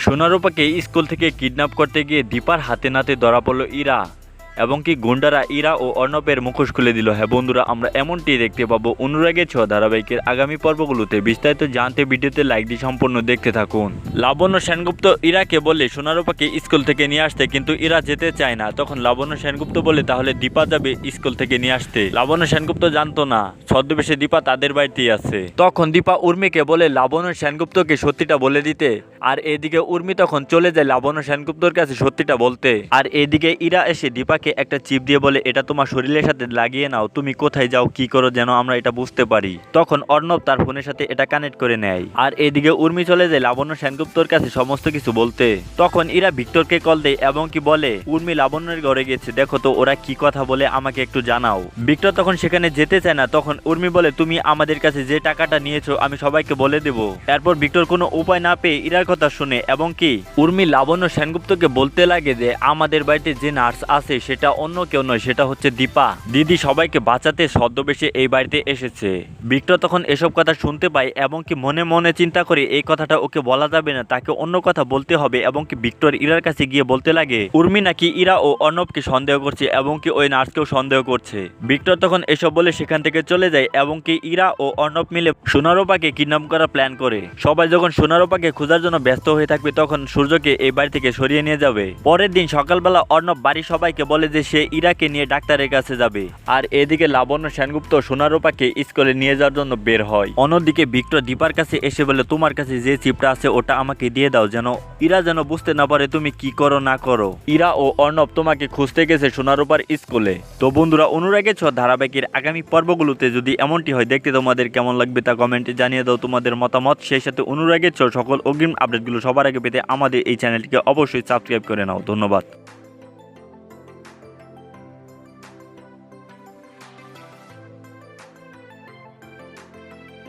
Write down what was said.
সোনারূপাকে school থেকে kidnap করতে গিয়ে দীপার হাতে নাতে ধরা পড়ল ইরা এবং কি গুন্ডারা ইরা ও অর্ণবের মুখোশ খুলে দিল। হ্যাঁ বন্ধুরা, আমরা এমনটি দেখতে পাবো অনুরাগের ছ ধারাবাহিকের আগামী পর্বগুলোতে। বিস্তারিত জানতে ভিডিওতে লাইক দিয়ে সম্পূর্ণ দেখতে থাকুন। লাবণ্য সেনগুপ্ত ইরাকে বলে সোনারূপাকে স্কুল থেকে নিয়ে আসতে, কিন্তু ইরা যেতে চায় না। তখন লাবণ্য সেনগুপ্ত বলে তাহলে দীপা যাবে স্কুল থেকে নিয়ে আসতে। লাবণ্য সেনগুপ্ত জানতো না ছদ্মবেশে দীপা তাদের বাড়িতেই আছে। তখন দীপা উর্মিকে বলে লাবণ্য সেনগুপ্তকে সত্যিটা বলে দিতে, আর এদিকে উর্মি তখন চলে যায় লাবণ্য সেনগুপ্তর কাছে সত্যিটা বলতে। আর এদিকে ইরা এসে দীপাকে একটা চিপ দিয়ে বলে এটা তোমার শরীরের সাথে লাগিয়ে নাও, তুমি কোথায় যাও কি করো যেন আমরা এটা বুঝতে পারি। তখন অর্ণব তার ফোনের সাথে এটা কানেক্ট করে নেয়। আর এদিকে উর্মি চলে যায় লাবণ্য সেনগুপ্তর কাছে সমস্ত কিছু বলতে। তখন ইরা ভিক্টরকে কল দেয় এবং কি বলে উর্মি লাবণ্যের ঘরে গেছে, দেখো তো ওরা কি কথা বলে, আমাকে একটু জানাও। ভিক্টর তখন সেখানে যেতে চায় না। তখন উর্মি বলে তুমি আমাদের কাছে যে টাকাটা নিয়েছো আমি সবাইকে বলে দেবো। এরপর ভিক্টর কোনো উপায় না পেয়ে ইরার কথা শুনে এবং কি উর্মি লাবণ্য সেনগুপ্তকে বলতে লাগে যে আমাদের বাড়িতে যে নার্স আছে সেটা অন্য কেউ নয়, সেটা হচ্ছে দীপা। দিদি সবাইকে বাঁচাতে ছদ্মবেশে এই বাড়িতে এসেছে। ভিক্টর তখন এসব কথা শুনতে পায় এবং কি মনে মনে চিন্তা করে এই কথাটা ওকে বলা যাবে না, তাকে অন্য কথা বলতে হবে। এবং কি ভিক্টর ইরার কাছে গিয়ে বলতে লাগে উর্মি নাকি ইরা ও অর্ণবকে সন্দেহ করছে এবং কি ওই নার্সকেও সন্দেহ করছে। ভিক্টর তখন এসব বলে সেখান থেকে চলে যায় এবং কি ইরা ও অর্ণব মিলে সোনারূপাকে কিডন্যাপ করার প্ল্যান করে। সবাই যখন সোনারূপাকে খোঁজার জন্য ব্যস্ত হয়ে থাকবে তখন সূর্যকে এই বাড়ি থেকে সরিয়ে নিয়ে যাবে। পরের দিন সকালবেলা অর্ণব বাড়ির সবাইকে বলে যে সে ইরাকে নিয়ে ডাক্তারের কাছে যাবে। আর এদিকে লাবণ্য সেনগুপ্ত সোনারূপাকে স্কুলে নিয়ে যাওয়ার জন্য বের হয়। অন্যদিকে ভিক্টর দীপার কাছে এসে বলে তোমার কাছে যে চিপটা আছে ওটা আমাকে দিয়ে দাও, যেন ইরা যেন বুঝতে না পারে তুমি কি করো না করো। ইরা ও অর্ণব তোমাকে খুঁজতে গেছে সোনারূপার স্কুলে। তো বন্ধুরা, অনুরাগের ছ ধারাবাহিকের আগামী পর্বগুলোতে যদি এমনটি হয় দেখতে তোমাদের কেমন লাগবে তা কমেন্টে জানিয়ে দাও তোমাদের মতামত। সেই সাথে অনুরাগের ছ সকল অগ্রিম আপডেটগুলো সবার আগে পেতে আমাদের এই চ্যানেলটিকে অবশ্যই সাবস্ক্রাইব করে নাও। ধন্যবাদ।